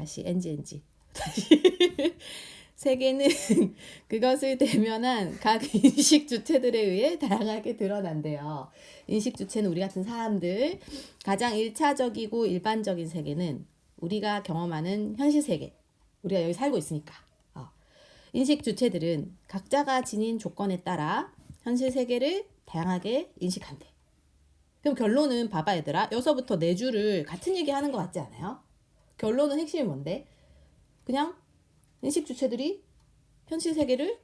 다시 NG. 다시. 세계는 그것을 대면한 각 인식 주체들에 의해 다양하게 드러난대요. 인식 주체는 우리 같은 사람들. 가장 1차적이고 일반적인 세계는 우리가 경험하는 현실 세계. 우리가 여기 살고 있으니까. 인식 주체들은 각자가 지닌 조건에 따라 현실 세계를 다양하게 인식한대. 그럼 결론은 봐봐 얘들아. 여기서부터 네 줄을 같은 얘기 하는 것 같지 않아요? 결론은 핵심이 뭔데? 그냥 인식 주체들이 현실 세계를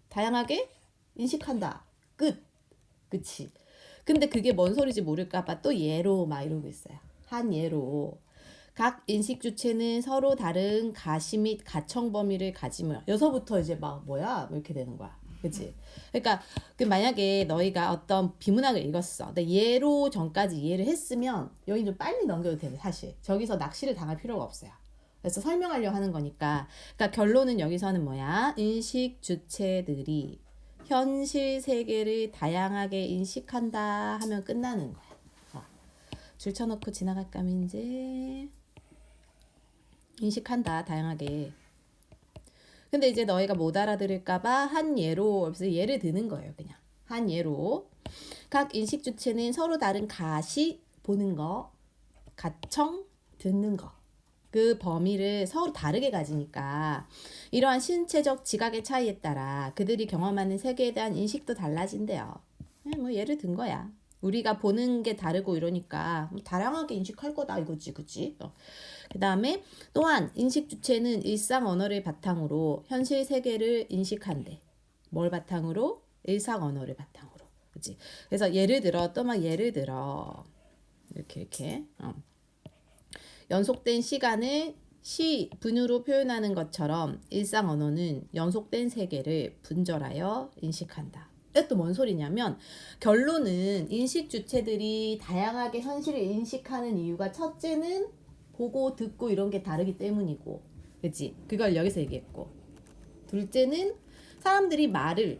다양하게 인식한다. 끝. 그치? 근데 그게 뭔 소리인지 모를까봐 또 예로 막 이러고 있어요. 한 예로. 각 인식 주체는 서로 다른 가시 및 가청 범위를 가지며 여기서부터 이제 막 뭐야? 이렇게 되는 거야. 그치? 그러니까 만약에 너희가 어떤 비문학을 읽었어. 근데 예로 전까지 이해를 했으면 여기 좀 빨리 넘겨도 돼 사실. 저기서 낚시를 당할 필요가 없어요. 그래서 설명하려고 하는 거니까. 그러니까 결론은 여기서는 뭐야? 인식 주체들이 현실 세계를 다양하게 인식한다 하면 끝나는 거야. 줄 쳐놓고 지나갈까 민재. 인식한다 다양하게. 근데 이제 너희가 못 알아들을까봐 한 예로 그래서 예를 드는 거예요. 그냥 한 예로 각 인식 주체는 서로 다른 가시 보는 거, 가청 듣는 거. 그 범위를 서로 다르게 가지니까 이러한 신체적 지각의 차이에 따라 그들이 경험하는 세계에 대한 인식도 달라진대요. 뭐 예를 든 거야. 우리가 보는 게 다르고 이러니까 다양하게 인식할 거다 이거지, 그치? 그 다음에 또한 인식 주체는 일상 언어를 바탕으로 현실 세계를 인식한대. 뭘 바탕으로? 일상 언어를 바탕으로. 그치? 그래서 예를 들어 또 막 예를 들어 이렇게 연속된 시간을 분으로 표현하는 것처럼 일상 언어는 연속된 세계를 분절하여 인식한다. 또 뭔 소리냐면 결론은 인식 주체들이 다양하게 현실을 인식하는 이유가 첫째는 보고 듣고 이런 게 다르기 때문이고, 그치? 그걸 여기서 얘기했고, 둘째는 사람들이 말을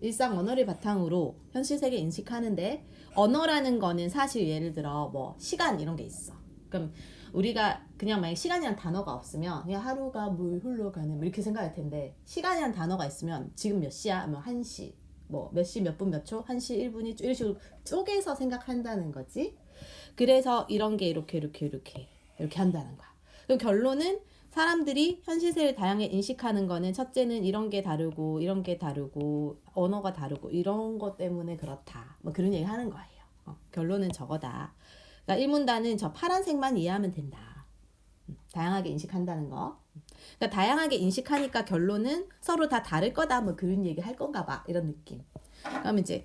일상 언어를 바탕으로 현실 세계 인식하는데 언어라는 거는 사실 예를 들어 뭐 시간 이런 게 있어. 그럼 우리가 그냥 만약 시간이란 단어가 없으면 그냥 하루가 물 흘러가는 뭐 이렇게 생각할 텐데 시간이란 단어가 있으면 지금 몇 시야? 뭐 1시 뭐 몇 시 몇 분 몇 초? 1시 1분이 이런 식으로 쪼개서 생각한다는 거지. 그래서 이런 게 이렇게 한다는 거야. 그럼 결론은 사람들이 현실 세계를 다양하게 인식하는 거는 첫째는 이런 게 다르고 이런 게 다르고 언어가 다르고 이런 것 때문에 그렇다. 뭐 그런 얘기 하는 거예요. 결론은 저거다. 그러니까 일문단은 저 파란색만 이해하면 된다. 다양하게 인식한다는 거. 그러니까 다양하게 인식하니까 결론은 서로 다 다를 거다. 뭐 그런 얘기 할 건가 봐. 이런 느낌. 그럼 이제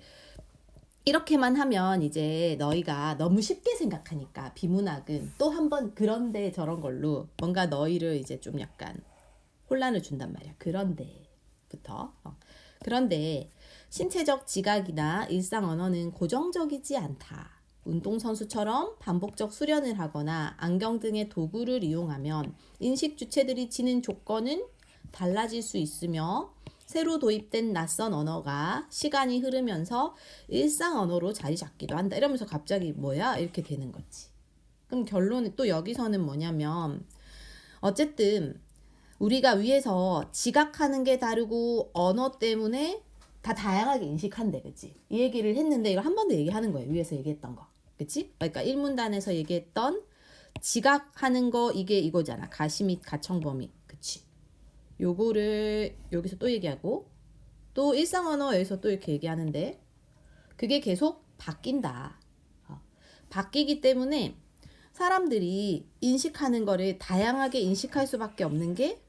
이렇게만 하면 이제 너희가 너무 쉽게 생각하니까 비문학은 또 한 번 그런데 저런 걸로 뭔가 너희를 이제 좀 약간 혼란을 준단 말이야. 그런데부터. 그런데 신체적 지각이나 일상 언어는 고정적이지 않다. 운동선수처럼 반복적 수련을 하거나 안경 등의 도구를 이용하면 인식 주체들이 지닌 조건은 달라질 수 있으며 새로 도입된 낯선 언어가 시간이 흐르면서 일상 언어로 자리 잡기도 한다. 이러면서 갑자기 뭐야? 이렇게 되는 거지. 그럼 결론은 또 여기서는 뭐냐면 어쨌든 우리가 위에서 지각하는 게 다르고 언어 때문에 다 다양하게 인식한대. 그치? 이 얘기를 했는데 이걸 한 번 더 얘기하는 거예요. 위에서 얘기했던 거. 그치? 그러니까 1문단에서 얘기했던 지각하는 거 이게 이거잖아. 가시 및 가청 범위. 그치? 요거를 여기서 또 얘기하고 또 일상 언어 여기서 또 이렇게 얘기하는데 그게 계속 바뀐다. 바뀌기 때문에 사람들이 인식하는 거를 다양하게 인식할 수밖에 없는 게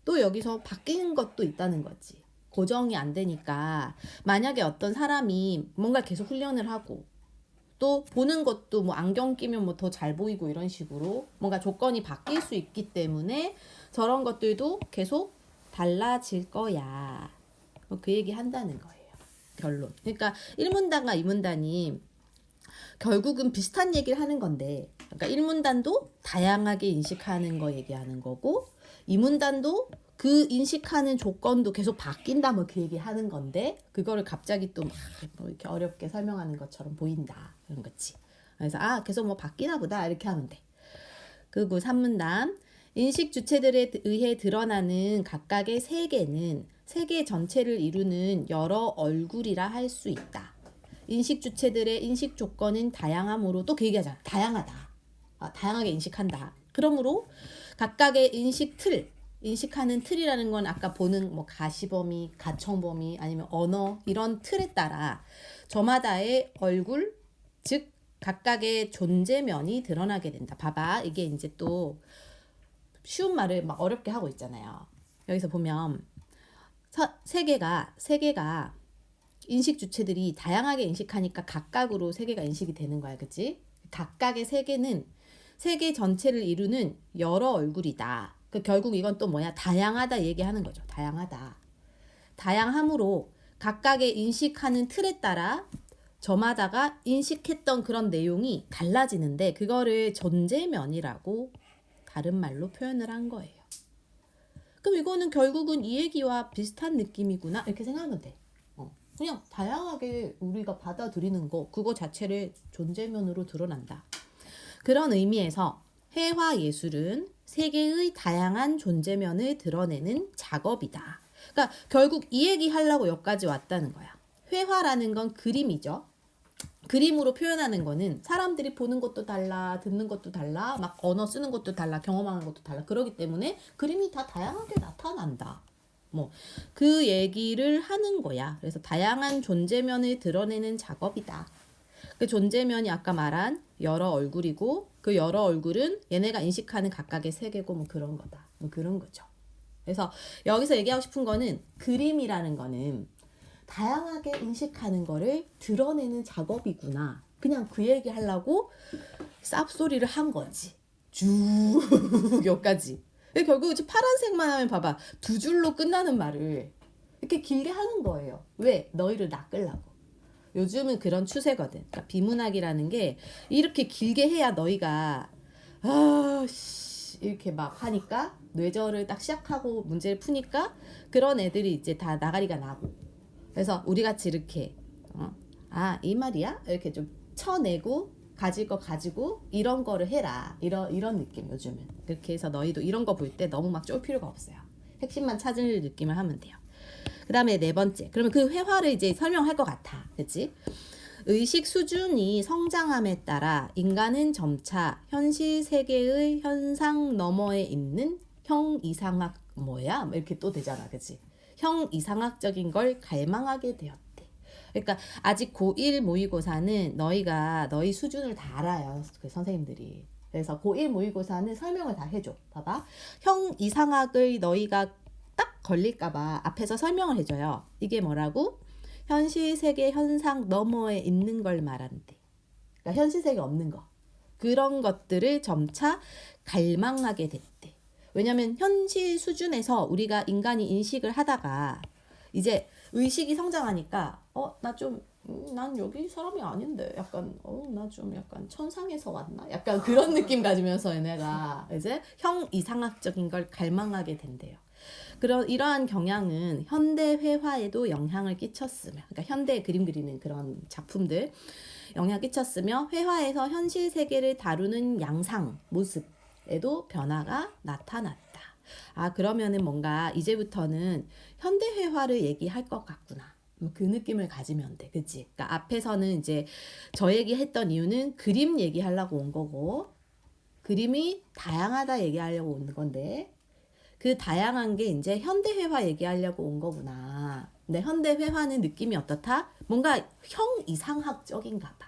또 여기서 바뀌는 것도 있다는 거지. 고정이 안 되니까 만약에 어떤 사람이 뭔가 계속 훈련을 하고 또 보는 것도 뭐 안경 끼면 뭐 더 잘 보이고 이런 식으로 뭔가 조건이 바뀔 수 있기 때문에 저런 것들도 계속 달라질 거야. 그 얘기 한다는 거예요. 결론. 그러니까 1문단과 2문단이 결국은 비슷한 얘기를 하는 건데 그러니까 1문단도 다양하게 인식하는 거 얘기하는 거고 2문단도 그 인식하는 조건도 계속 바뀐다 뭐 그 얘기 하는 건데 그거를 갑자기 또 뭐 이렇게 어렵게 설명하는 것처럼 보인다 그런 거지. 그래서 계속 뭐 바뀌나 보다 이렇게 하면 돼. 그리고 3문단 인식 주체들에 의해 드러나는 각각의 세계는 세계 전체를 이루는 여러 얼굴이라 할 수 있다. 인식 주체들의 인식 조건은 다양함으로 또 그 얘기하잖아. 다양하다. 다양하게 인식한다. 그러므로 각각의 인식 틀, 인식하는 틀이라는 건 아까 보는 뭐 가시범위, 가청범위 아니면 언어 이런 틀에 따라 저마다의 얼굴, 즉 각각의 존재면이 드러나게 된다. 봐봐. 이게 이제 또 쉬운 말을 막 어렵게 하고 있잖아요. 여기서 보면 세계가 인식 주체들이 다양하게 인식하니까 각각으로 세계가 인식이 되는 거야. 그치? 각각의 세계는 세계 전체를 이루는 여러 얼굴이다. 결국 이건 또 뭐야? 다양하다 얘기하는 거죠. 다양하다. 다양함으로 각각의 인식하는 틀에 따라 저마다가 인식했던 그런 내용이 달라지는데 그거를 존재면이라고 다른 말로 표현을 한 거예요. 그럼 이거는 결국은 이 얘기와 비슷한 느낌이구나 이렇게 생각하면 돼. 그냥 다양하게 우리가 받아들이는 거 그거 자체를 존재면으로 드러난다. 그런 의미에서 회화 예술은 세계의 다양한 존재면을 드러내는 작업이다. 그러니까 결국 이 얘기 하려고 여기까지 왔다는 거야. 회화라는 건 그림이죠. 그림으로 표현하는 거는 사람들이 보는 것도 달라, 듣는 것도 달라, 막 언어 쓰는 것도 달라, 경험하는 것도 달라. 그러기 때문에 그림이 다 다양하게 나타난다. 뭐 그 얘기를 하는 거야. 그래서 다양한 존재면을 드러내는 작업이다. 그 존재면이 아까 말한 여러 얼굴이고 그 여러 얼굴은 얘네가 인식하는 각각의 세계고 뭐 그런 거다. 뭐 그런 거죠. 그래서 여기서 얘기하고 싶은 거는 그림이라는 거는 다양하게 인식하는 거를 드러내는 작업이구나. 그냥 그 얘기 하려고 쌉소리를 한 거지. 쭉 여기까지. 결국 이제 파란색만 하면 봐봐. 두 줄로 끝나는 말을 이렇게 길게 하는 거예요. 왜? 너희를 낚으려고. 요즘은 그런 추세거든. 그러니까 비문학이라는 게 이렇게 길게 해야 너희가 이렇게 막 하니까 뇌절을 딱 시작하고 문제를 푸니까 그런 애들이 이제 다 나가리가 나고. 그래서 우리 같이 이렇게 이 말이야? 이렇게 좀 쳐내고 가질 거 가지고 이런 거를 해라. 이런 느낌 요즘은. 그렇게 해서 너희도 이런 거 볼 때 너무 막 쫄 필요가 없어요. 핵심만 찾을 느낌을 하면 돼요. 그 다음에 네 번째. 그러면 그 회화를 이제 설명할 것 같아. 그치? 의식 수준이 성장함에 따라 인간은 점차 현실 세계의 현상 너머에 있는 형이상학 뭐야? 이렇게 또 되잖아. 그치? 형이상학적인 걸 갈망하게 되었대. 그러니까 아직 고1 모의고사는 너희가 너희 수준을 다 알아요. 그 선생님들이. 그래서 고1 모의고사는 설명을 다 해줘. 봐봐. 형이상학을 너희가 딱 걸릴까봐 앞에서 설명을 해줘요. 이게 뭐라고? 현실 세계 현상 너머에 있는 걸 말한대. 그러니까 현실 세계 없는 거. 그런 것들을 점차 갈망하게 됐대. 왜냐면 현실 수준에서 우리가 인간이 인식을 하다가 이제 의식이 성장하니까 난 여기 사람이 아닌데 약간 나 좀 약간 천상에서 왔나? 약간 그런 느낌 가지면서 얘네가 이제 형이상학적인 걸 갈망하게 된대요. 이러한 경향은 현대 회화에도 영향을 끼쳤으며, 그러니까 현대 그림 그리는 그런 작품들 영향을 끼쳤으며 회화에서 현실 세계를 다루는 양상, 모습에도 변화가 나타났다. 그러면은 뭔가 이제부터는 현대 회화를 얘기할 것 같구나. 그 느낌을 가지면 돼. 그치? 그러니까 앞에서는 이제 저 얘기했던 이유는 그림 얘기하려고 온 거고, 그림이 다양하다 얘기하려고 온 건데, 그 다양한 게 이제 현대회화 얘기하려고 온 거구나. 근데 현대회화는 느낌이 어떻다? 뭔가 형이상학적인가 봐.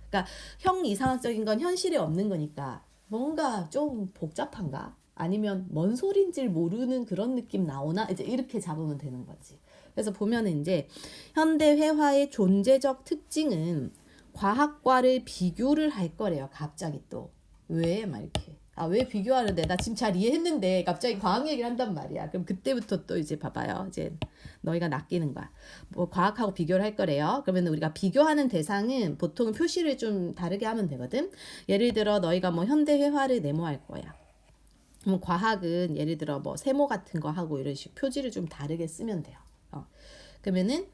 그러니까 형이상학적인 건 현실에 없는 거니까 뭔가 좀 복잡한가? 아니면 뭔 소린지 모르는 그런 느낌 나오나? 이제 이렇게 잡으면 되는 거지. 그래서 보면은 이제 현대회화의 존재적 특징은 과학과를 비교를 할 거래요. 갑자기 또. 왜? 막 이렇게. 왜 비교하는데? 나 지금 잘 이해했는데 갑자기 과학 얘기를 한단 말이야. 그럼 그때부터 또 이제 봐봐요. 이제 너희가 낚이는 거야. 뭐 과학하고 비교를 할 거래요. 그러면 우리가 비교하는 대상은 보통 표시를 좀 다르게 하면 되거든. 예를 들어 너희가 뭐 현대 회화를 네모할 거야. 그럼 과학은 예를 들어 뭐 세모 같은 거 하고 이런 식 표지를 좀 다르게 쓰면 돼요. 그러면은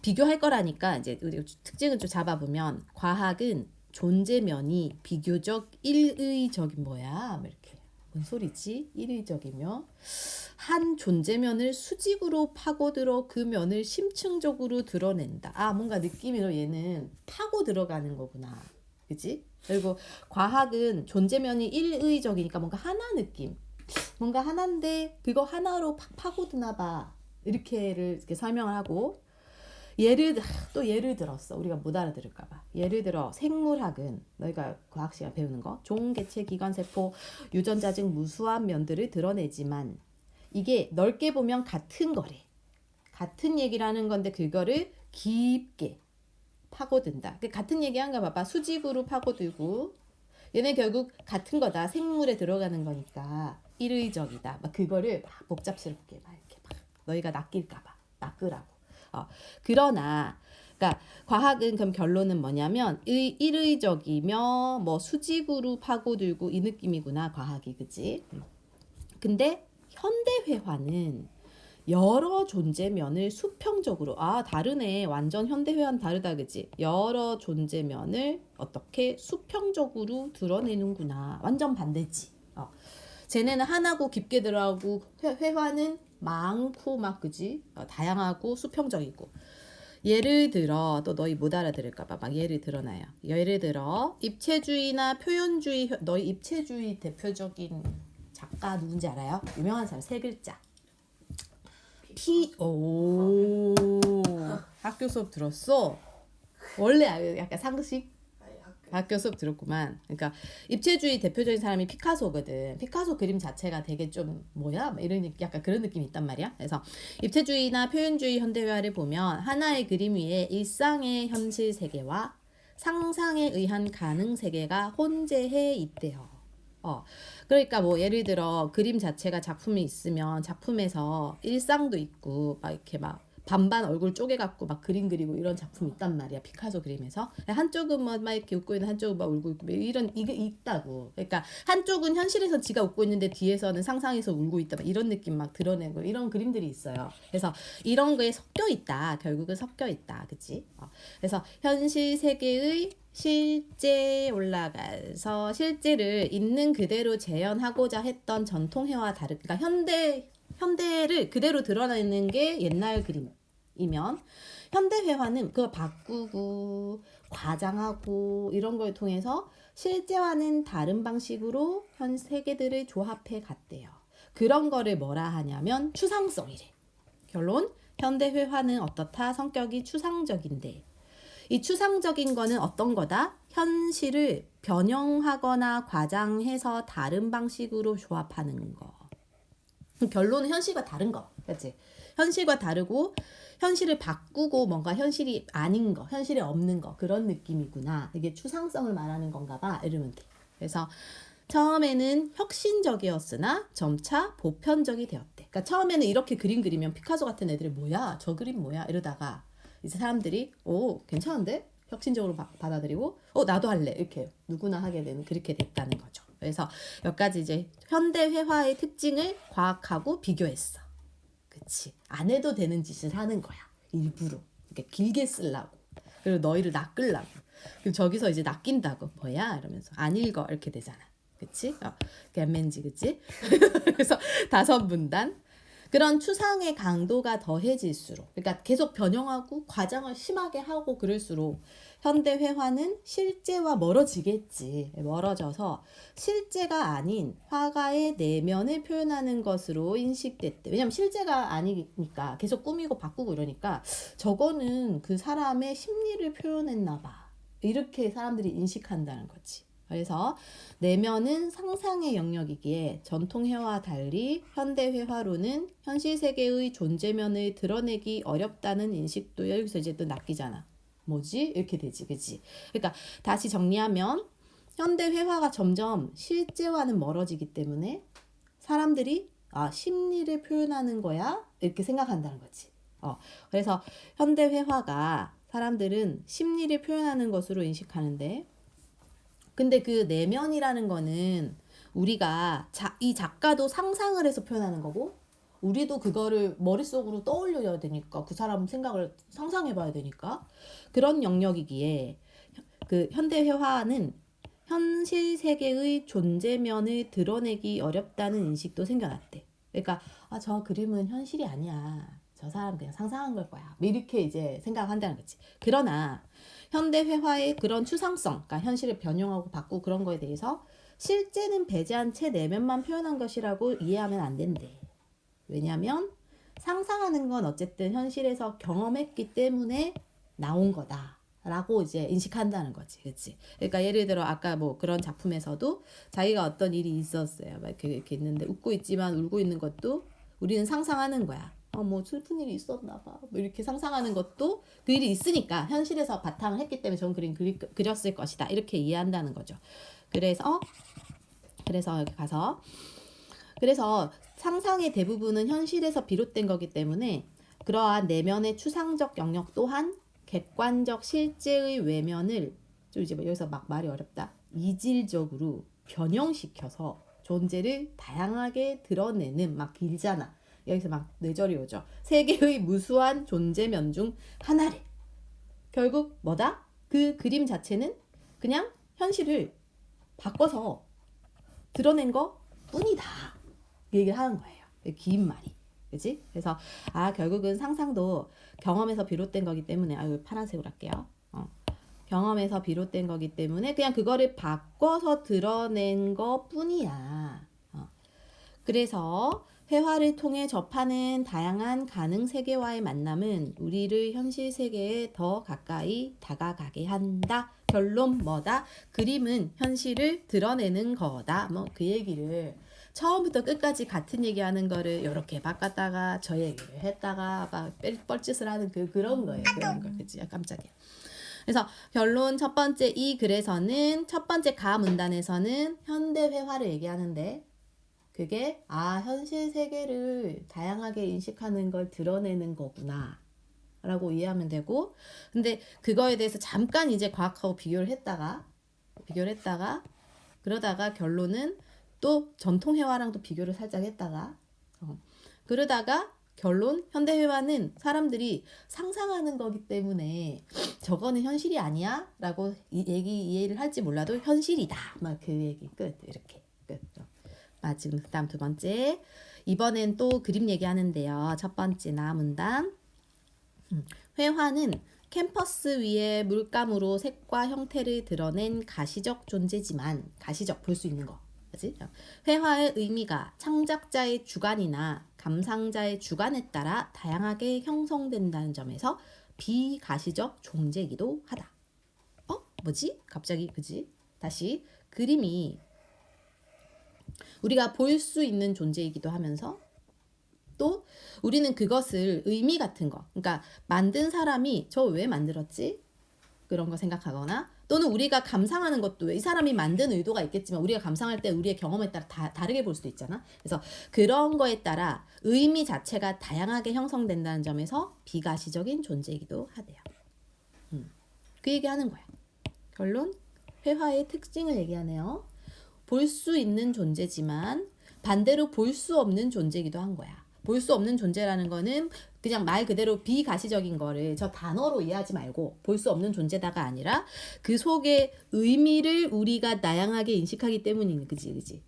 비교할 거라니까 이제 우리 특징을 좀 잡아보면 과학은 존재면이 비교적 일의적인 뭐야? 이렇게. 뭔 소리지? 일의적이며 한 존재면을 수직으로 파고들어 그 면을 심층적으로 드러낸다. 아, 뭔가 느낌으로 얘는 파고 들어가는 거구나. 그치? 그리고 과학은 존재면이 일의적이니까 뭔가 하나 느낌. 뭔가 하나인데 그거 하나로 팍 파고드나 봐. 이렇게 설명을 하고 또 예를 들었어. 우리가 못 알아들을까 봐. 예를 들어 생물학은 너희가 과학 시간 배우는 거 종, 개체, 기관, 세포, 유전자 등 무수한 면들을 드러내지만 이게 넓게 보면 같은 거래. 같은 얘기라는 건데 그거를 깊게 파고든다. 같은 얘기한가 봐봐. 수직으로 파고들고 얘네 결국 같은 거다. 생물에 들어가는 거니까 일의적이다. 막 그거를 막 복잡스럽게 막 이렇게 막 너희가 낚일까 봐. 낚으라고. 그러나 그러니까 과학은 그럼 결론은 뭐냐면 일의적이며 뭐 수직으로 파고들고 이 느낌이구나. 과학이. 그치? 근데 현대회화는 여러 존재면을 수평적으로 다르네. 완전 현대회화는 다르다. 그치? 여러 존재면을 어떻게 수평적으로 드러내는구나. 완전 반대지. 쟤네는 하나고 깊게 들어가고 회화는 많고 막 그지? 다양하고 수평적이고. 예를 들어 또 너희 못 알아들을까봐 막 예를 들어놔요. 예를 들어 입체주의나 표현주의. 너희 입체주의 대표적인 작가 누군지 알아요? 유명한 사람 세 글자. 오 학교 수업 들었어? 원래 약간 상식 학교 수업 들었구만. 그러니까 입체주의 대표적인 사람이 피카소거든. 피카소 그림 자체가 되게 좀 뭐야? 이런 약간 그런 느낌이 있단 말이야. 그래서 입체주의나 표현주의 현대화를 보면 하나의 그림 위에 일상의 현실 세계와 상상에 의한 가능 세계가 혼재해 있대요. 그러니까 뭐 예를 들어 그림 자체가 작품이 있으면 작품에서 일상도 있고 막 이렇게 막 반반 얼굴 쪼개갖고 막 그림 그리고 이런 작품 있단 말이야. 피카소 그림에서 한쪽은 뭐 막 이렇게 웃고 있는 한쪽은 막 울고 있고 이런 이게 있다고. 그러니까 한쪽은 현실에서 지가 웃고 있는데 뒤에서는 상상해서 울고 있다. 막 이런 느낌 막 드러내고 이런 그림들이 있어요. 그래서 이런 거에 섞여 있다. 결국은 섞여 있다. 그치? 그래서 현실 세계의 실제 올라가서 실제를 있는 그대로 재현하고자 했던 전통회화와 다르니까 현대를 그대로 드러내는 게 옛날 그림이면 현대회화는 그걸 바꾸고 과장하고 이런 걸 통해서 실제와는 다른 방식으로 현 세계들을 조합해 갔대요. 그런 거를 뭐라 하냐면 추상성이래. 결론 현대회화는 어떻다? 성격이 추상적인데 이 추상적인 거는 어떤 거다? 현실을 변형하거나 과장해서 다른 방식으로 조합하는 거. 결론은 현실과 다른 거. 그치? 현실과 다르고 현실을 바꾸고 뭔가 현실이 아닌 거, 현실에 없는 거 그런 느낌이구나. 이게 추상성을 말하는 건가 봐. 이러면 돼. 그래서 처음에는 혁신적이었으나 점차 보편적이 되었대. 그러니까 처음에는 이렇게 그림 그리면 피카소 같은 애들이 뭐야? 저 그림 뭐야? 이러다가 이제 사람들이 괜찮은데? 혁신적으로 받아들이고 나도 할래. 이렇게 누구나 하게 되는 그렇게 됐다는 거죠. 그래서 여기까지 이제 현대 회화의 특징을 과학하고 비교했어. 그치? 안 해도 되는 짓을 하는 거야. 일부러. 이렇게 길게 쓰려고. 그리고 너희를 낚으려고. 그리고 저기서 이제 낚인다고. 뭐야? 이러면서 안 읽어. 이렇게 되잖아. 그치? 갯맨지 그치? 그래서 5문단. 그런 추상의 강도가 더해질수록 그러니까 계속 변형하고 과장을 심하게 하고 그럴수록 현대 회화는 실제와 멀어지겠지. 멀어져서 실제가 아닌 화가의 내면을 표현하는 것으로 인식됐대. 왜냐면 실제가 아니니까 계속 꾸미고 바꾸고 이러니까 저거는 그 사람의 심리를 표현했나 봐. 이렇게 사람들이 인식한다는 거지. 그래서 내면은 상상의 영역이기에 전통회화와 달리 현대회화로는 현실 세계의 존재면을 드러내기 어렵다는 인식도 여기서 이제 또 낚이잖아. 뭐지? 이렇게 되지, 그치? 그러니까 다시 정리하면 현대회화가 점점 실제와는 멀어지기 때문에 사람들이 심리를 표현하는 거야? 이렇게 생각한다는 거지. 그래서 현대회화가 사람들은 심리를 표현하는 것으로 인식하는데 근데 그 내면이라는 거는 우리가 이 작가도 상상을 해서 표현하는 거고 우리도 그거를 머릿속으로 떠올려야 되니까 그 사람 생각을 상상해 봐야 되니까 그런 영역이기에 그 현대 회화는 현실 세계의 존재면을 드러내기 어렵다는 인식도 생겨났대. 그러니까 저 그림은 현실이 아니야. 저 사람 그냥 상상한 걸 거야. 이렇게 이제 생각한다는 거지. 그러나 현대 회화의 그런 추상성, 그러니까 현실을 변형하고 바꾸고 그런 거에 대해서 실제는 배제한 채 내면만 표현한 것이라고 이해하면 안 된대. 왜냐하면 상상하는 건 어쨌든 현실에서 경험했기 때문에 나온 거다라고 이제 인식한다는 거지, 그렇지? 그러니까 예를 들어 아까 뭐 그런 작품에서도 자기가 어떤 일이 있었어요, 막 이렇게 있는데 웃고 있지만 울고 있는 것도 우리는 상상하는 거야. 뭐 슬픈 일이 있었나 봐. 뭐 이렇게 상상하는 것도 그 일이 있으니까 현실에서 바탕을 했기 때문에 저런 그림 그렸을 것이다. 이렇게 이해한다는 거죠. 그래서 여기 가서 그래서 상상의 대부분은 현실에서 비롯된 거기 때문에 그러한 내면의 추상적 영역 또한 객관적 실제의 외면을 좀 이제 여기서 막 말이 어렵다. 이질적으로 변형시켜서 존재를 다양하게 드러내는 막 길잖아. 여기서 막 뇌절이 오죠. 세계의 무수한 존재면 중 하나래. 결국 뭐다? 그 그림 자체는 그냥 현실을 바꿔서 드러낸 것 뿐이다. 얘기를 하는 거예요. 긴 말이. 그지? 그래서 결국은 상상도 경험에서 비롯된 거기 때문에 이거 파란색으로 할게요. 경험에서 비롯된 거기 때문에 그냥 그거를 바꿔서 드러낸 것 뿐이야. 그래서 회화를 통해 접하는 다양한 가능 세계와의 만남은 우리를 현실 세계에 더 가까이 다가가게 한다. 결론 뭐다? 그림은 현실을 드러내는 거다. 뭐 그 얘기를 처음부터 끝까지 같은 얘기하는 거를 이렇게 바꿨다가 저 얘기를 했다가 막 뻘짓을 하는 그런 거예요. 그런 거. 그치? 깜짝이야. 그래서 결론 첫 번째 이 글에서는 첫 번째 가 문단에서는 현대 회화를 얘기하는데 그게 현실 세계를 다양하게 인식하는 걸 드러내는 거구나 라고 이해하면 되고, 근데 그거에 대해서 잠깐 이제 과학하고 비교를 했다가 그러다가 결론은 또 전통 회화랑도 비교를 살짝 했다가 그러다가 결론 현대회화는 사람들이 상상하는 거기 때문에 저거는 현실이 아니야 라고 이해를 할지 몰라도 현실이다 막 그 얘기 끝. 이렇게 끝. 지금 그다음 두 번째 이번엔 또 그림 얘기하는데요. 첫 번째 문단 회화는 캠퍼스 위에 물감으로 색과 형태를 드러낸 가시적 존재지만 가시적 볼 수 있는 거 그치? 회화의 의미가 창작자의 주관이나 감상자의 주관에 따라 다양하게 형성된다는 점에서 비가시적 존재이기도 하다. 뭐지? 갑자기 그지? 다시 그림이 우리가 볼 수 있는 존재이기도 하면서 또 우리는 그것을 의미 같은 거 그러니까 만든 사람이 저 왜 만들었지? 그런 거 생각하거나 또는 우리가 감상하는 것도 이 사람이 만든 의도가 있겠지만 우리가 감상할 때 우리의 경험에 따라 다르게 볼 수도 있잖아. 그래서 그런 거에 따라 의미 자체가 다양하게 형성된다는 점에서 비가시적인 존재이기도 하대요. 그 얘기하는 거야. 결론 회화의 특징을 얘기하네요. 볼 수 있는 존재지만 반대로 볼 수 없는 존재이기도 한 거야. 볼 수 없는 존재라는 거는 그냥 말 그대로 비가시적인 거를 저 단어로 이해하지 말고 볼 수 없는 존재다가 아니라 그 속에 의미를 우리가 다양하게 인식하기 때문이니 그지?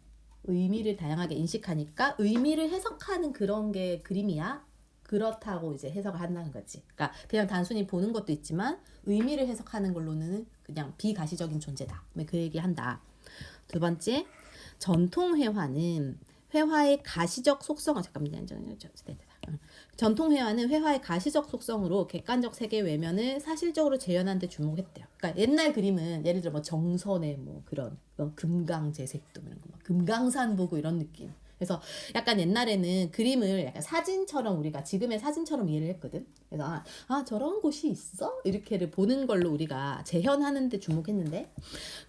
의미를 다양하게 인식하니까 의미를 해석하는 그런 게 그림이야. 그렇다고 이제 해석을 한다는 거지. 그러니까 그냥 단순히 보는 것도 있지만 의미를 해석하는 걸로는 그냥 비가시적인 존재다. 그 얘기 한다. 두 번째, 전통 회화는 회화의 가시적 속성, 전통 회화는 회화의 가시적 속성으로 객관적 세계 외면을 사실적으로 재현하는 데 주목했대요. 그러니까 옛날 그림은 예를 들어 뭐 정선의 뭐 그런 금강재색도 이런 거, 금강산 보고 이런 느낌. 그래서 약간 옛날에는 그림을 약간 사진처럼 우리가 지금의 사진처럼 이해를 했거든. 그래서 저런 곳이 있어? 이렇게를 보는 걸로 우리가 재현하는 데 주목했는데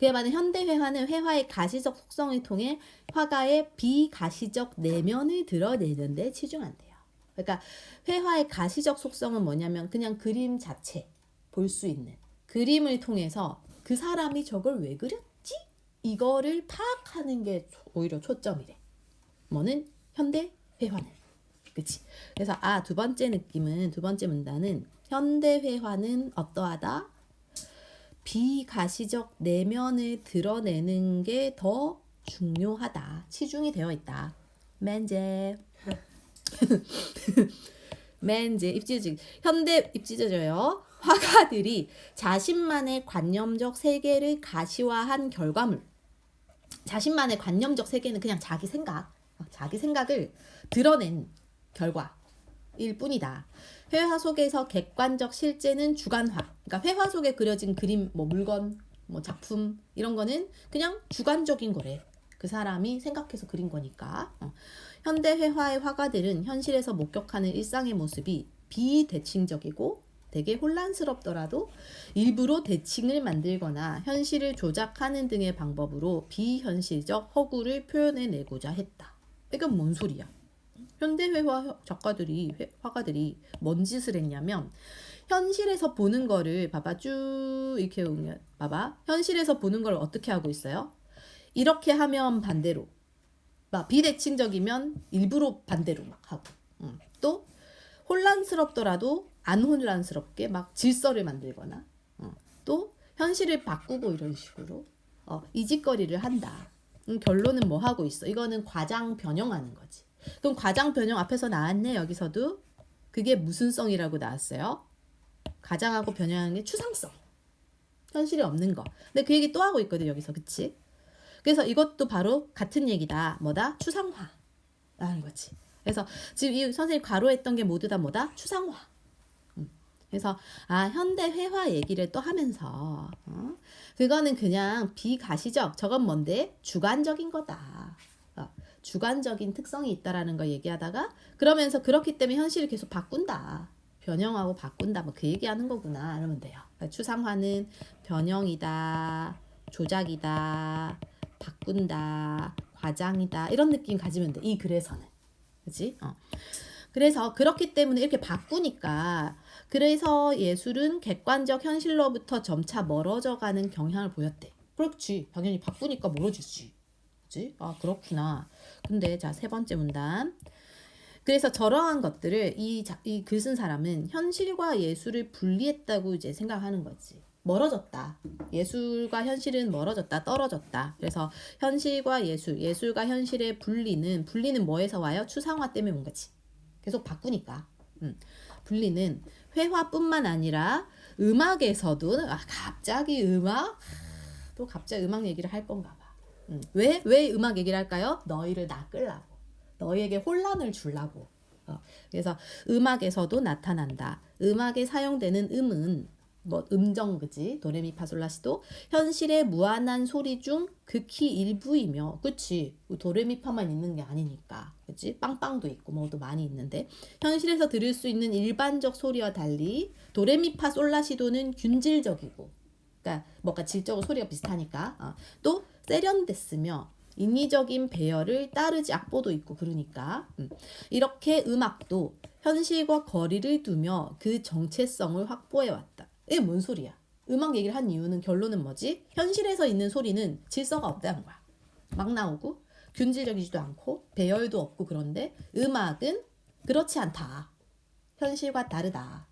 그에 반해 현대 회화는 회화의 가시적 속성을 통해 화가의 비가시적 내면을 드러내는 데 치중한대요. 그러니까 회화의 가시적 속성은 뭐냐면 그냥 그림 자체 볼 수 있는 그림을 통해서 그 사람이 저걸 왜 그렸지? 이거를 파악하는 게 오히려 초점이래. 뭐는 현대 회화는 그치? 그래서 두 번째 느낌은 두 번째 문단은 현대 회화는 어떠하다? 비가시적 내면을 드러내는 게 더 중요하다. 치중이 되어 있다. 맨제 맨제 입지적 현대 입지적이요. 화가들이 자신만의 관념적 세계를 가시화한 결과물. 자신만의 관념적 세계는 그냥 자기 생각을 드러낸 결과일 뿐이다. 회화 속에서 객관적 실제는 주관화. 그러니까 회화 속에 그려진 그림, 뭐 물건, 뭐 작품 이런 거는 그냥 주관적인 거래. 그 사람이 생각해서 그린 거니까. 현대 회화의 화가들은 현실에서 목격하는 일상의 모습이 비대칭적이고 되게 혼란스럽더라도 일부러 대칭을 만들거나 현실을 조작하는 등의 방법으로 비현실적 허구를 표현해내고자 했다. 이건 뭔 소리야? 현대 회화 화가들이 뭔 짓을 했냐면 현실에서 보는 거를 봐봐 쭉 이렇게 보면 봐봐 현실에서 보는 걸 어떻게 하고 있어요? 이렇게 하면 반대로 막 비대칭적이면 일부러 반대로 막 하고 또 혼란스럽더라도 안 혼란스럽게 막 질서를 만들거나 또 현실을 바꾸고 이런 식으로 이 짓거리를 한다. 결론은 뭐 하고 있어? 이거는 과장 변형하는 거지. 그럼 과장 변형 앞에서 나왔네. 여기서도 그게 무슨 성이라고 나왔어요? 과장하고 변형하는 게 추상성. 현실이 없는 거. 근데 그 얘기 또 하고 있거든 여기서. 그치? 그래서 이것도 바로 같은 얘기다. 뭐다? 추상화라는 거지. 그래서 지금 이 선생님 과로했던 게 모두 다 뭐다? 추상화. 그래서 현대 회화 얘기를 또 하면서 그거는 그냥 비가시적. 저건 뭔데? 주관적인 거다. 주관적인 특성이 있다라는 거 얘기하다가 그러면서 그렇기 때문에 현실을 계속 바꾼다. 변형하고 바꾼다. 뭐 그 얘기하는 거구나. 이러면 돼요. 그러니까 추상화는 변형이다. 조작이다. 바꾼다. 과장이다. 이런 느낌 가지면 돼. 이 글에서는. 그치? 그래서 그렇기 때문에 이렇게 바꾸니까 그래서 예술은 객관적 현실로부터 점차 멀어져가는 경향을 보였대. 그렇지. 당연히 바꾸니까 멀어지지. 그치? 그렇구나. 근데 자, 세 번째 문단. 그래서 저러한 것들을 이 글 쓴 사람은 현실과 예술을 분리했다고 이제 생각하는 거지. 멀어졌다. 예술과 현실은 멀어졌다. 떨어졌다. 그래서 현실과 예술과 현실의 분리는 뭐에서 와요? 추상화 때문에 온 거지. 계속 바꾸니까. 분리는 회화뿐만 아니라 음악에서도 갑자기 음악? 또 갑자기 음악 얘기를 할 건가 봐. 왜 음악 얘기를 할까요? 너희를 낚으려고. 너희에게 혼란을 주려고. 그래서 음악에서도 나타난다. 음악에 사용되는 음은 뭐 음정 그지? 도레미파솔라시도 현실의 무한한 소리 중 극히 일부이며, 그치? 도레미파만 있는 게 아니니까, 그치? 빵빵도 있고 뭐도 많이 있는데 현실에서 들을 수 있는 일반적 소리와 달리 도레미파솔라시도는 균질적이고, 그러니까 뭔가 질적으로 소리가 비슷하니까 또 세련됐으며 인위적인 배열을 따르지 악보도 있고 그러니까 이렇게 음악도 현실과 거리를 두며 그 정체성을 확보해 왔다. 이게 뭔 소리야? 음악 얘기를 한 이유는 결론은 뭐지? 현실에서 있는 소리는 질서가 없다는 거야. 막 나오고 균질적이지도 않고 배열도 없고 그런데 음악은 그렇지 않다. 현실과 다르다.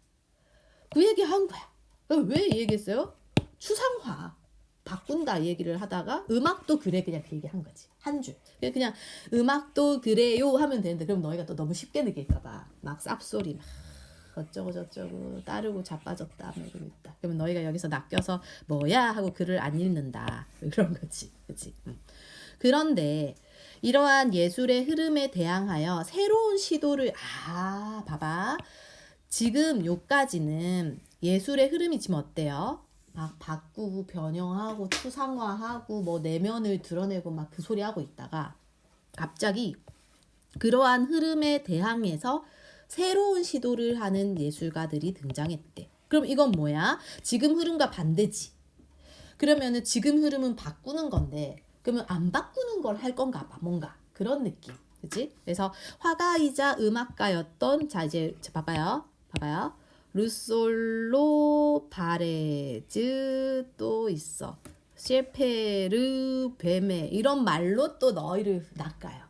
그 얘기 한 거야. 왜 이 얘기했어요? 추상화. 바꾼다 이 얘기를 하다가 음악도 그래 그냥 그 얘기 한 거지. 한 줄. 그냥 음악도 그래요 하면 되는데 그럼 너희가 또 너무 쉽게 느낄까봐 막 쌉소리 막 어쩌고 저쩌고 따르고 자빠졌다 뭐 이러고 있다. 그러면 너희가 여기서 낚여서 뭐야 하고 글을 안 읽는다 그런 거지. 그치? 그런데 이러한 예술의 흐름에 대항하여 새로운 시도를 봐봐. 지금 요까지는 예술의 흐름이 지금 어때요? 막 바꾸고 변형하고 추상화하고 뭐 내면을 드러내고 막 그 소리 하고 있다가 갑자기 그러한 흐름에 대항해서 새로운 시도를 하는 예술가들이 등장했대. 그럼 이건 뭐야? 지금 흐름과 반대지. 그러면은 지금 흐름은 바꾸는 건데 그러면 안 바꾸는 걸 할 건가 봐. 뭔가 그런 느낌. 그치? 그래서 화가이자 음악가였던 자 이제 봐봐요. 루솔로 바레즈 또 있어. 셰페르 베메 이런 말로 또 너희를 낚아요.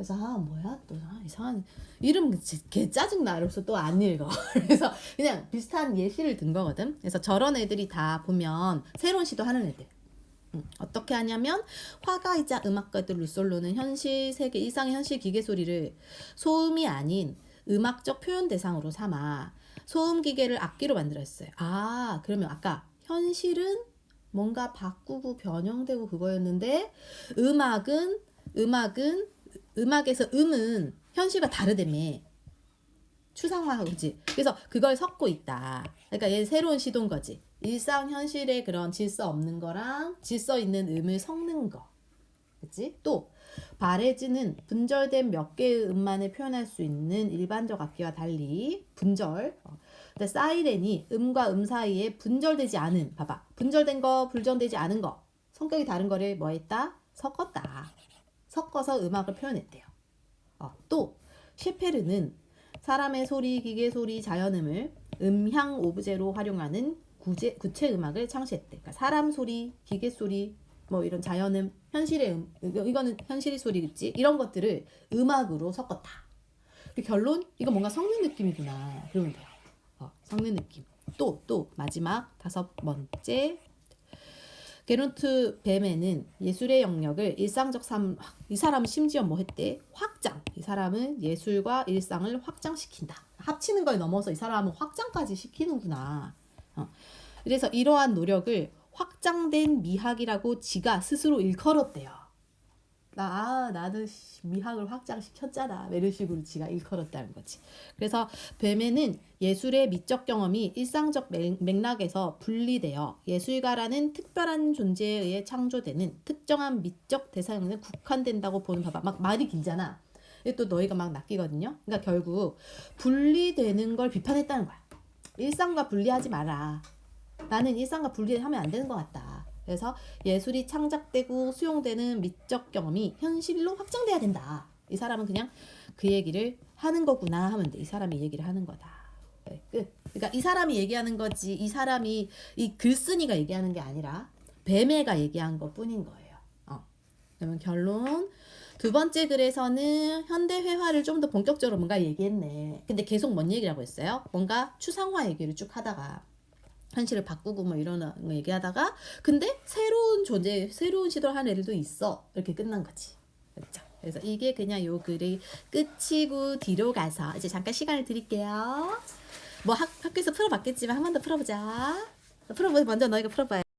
그래서 뭐야 또 이상한 이름 개 짜증나 이러면서 또 안 읽어. 그래서 그냥 비슷한 예시를 든 거거든. 그래서 저런 애들이 다 보면 새로운 시도하는 애들. 어떻게 하냐면 화가이자 음악가들 루솔로는 현실 세계 일상의 현실 기계 소리를 소음이 아닌 음악적 표현 대상으로 삼아 소음 기계를 악기로 만들었어요. 그러면 아까 현실은 뭔가 바꾸고 변형되고 그거였는데 음악에서 음은 현실과 다르다며. 추상화하고 그지. 그래서 그걸 섞고 있다. 그러니까 얘 새로운 시도인 거지. 일상 현실의 그런 질서 없는 거랑 질서 있는 음을 섞는 거. 그치? 또 바레즈는 분절된 몇 개의 음만을 표현할 수 있는 일반적 악기와 달리 분절. 근데 사이렌이 음과 음 사이에 분절되지 않은, 봐봐. 분절된 거, 불전되지 않은 거. 성격이 다른 거를 뭐 했다? 섞었다. 섞어서 음악을 표현했대요. 또 셰페르는 사람의 소리, 기계 소리, 자연음을 음향 오브제로 활용하는 구체 음악을 창시했대. 그러니까 사람 소리, 기계 소리, 뭐 이런 자연음, 현실의 이거는 현실의 소리겠지. 이런 것들을 음악으로 섞었다. 그 결론, 이거 뭔가 섞는 느낌이구나. 그러면 돼요. 섞는 느낌. 또 마지막 5번째. 게론트 뱀에는 예술의 영역을 일상적 이 사람은 심지어 뭐 했대? 확장. 이 사람은 예술과 일상을 확장시킨다. 합치는 걸 넘어서 이 사람은 확장까지 시키는구나. 그래서 이러한 노력을 확장된 미학이라고 지가 스스로 일컬었대요. 나는 미학을 확장시켰잖아. 이런 식으로 지가 일컬었다는 거지. 그래서 뱀에는 예술의 미적 경험이 일상적 맥락에서 분리되어 예술가라는 특별한 존재에 의해 창조되는 특정한 미적 대상에 국한된다고 보는 봐봐. 막 말이 길잖아. 이게 또 너희가 막 낚이거든요. 그러니까 결국 분리되는 걸 비판했다는 거야. 일상과 분리하지 마라. 나는 일상과 분리하면 안 되는 것 같다. 그래서 예술이 창작되고 수용되는 미적 경험이 현실로 확장돼야 된다. 이 사람은 그냥 그 얘기를 하는 거구나 하면 돼. 이 사람이 얘기를 하는 거다. 네, 끝. 그러니까 이 사람이 얘기하는 거지. 이 글쓴이가 얘기하는 게 아니라 뱀애가 얘기한 것 뿐인 거예요. 그러면 결론. 2번째 글에서는 현대 회화를 좀 더 본격적으로 뭔가 얘기했네. 근데 계속 뭔 얘기라고 했어요? 뭔가 추상화 얘기를 쭉 하다가 현실을 바꾸고 뭐 이런 거 얘기하다가 근데 새로운 시도를 하는 애들도 있어. 이렇게 끝난 거지. 그렇죠? 그래서 이게 그냥 요 글의 끝이고 뒤로 가서 이제 잠깐 시간을 드릴게요. 뭐 학교에서 풀어봤겠지만 한 번 더 풀어보자. 먼저 너희가 풀어봐요.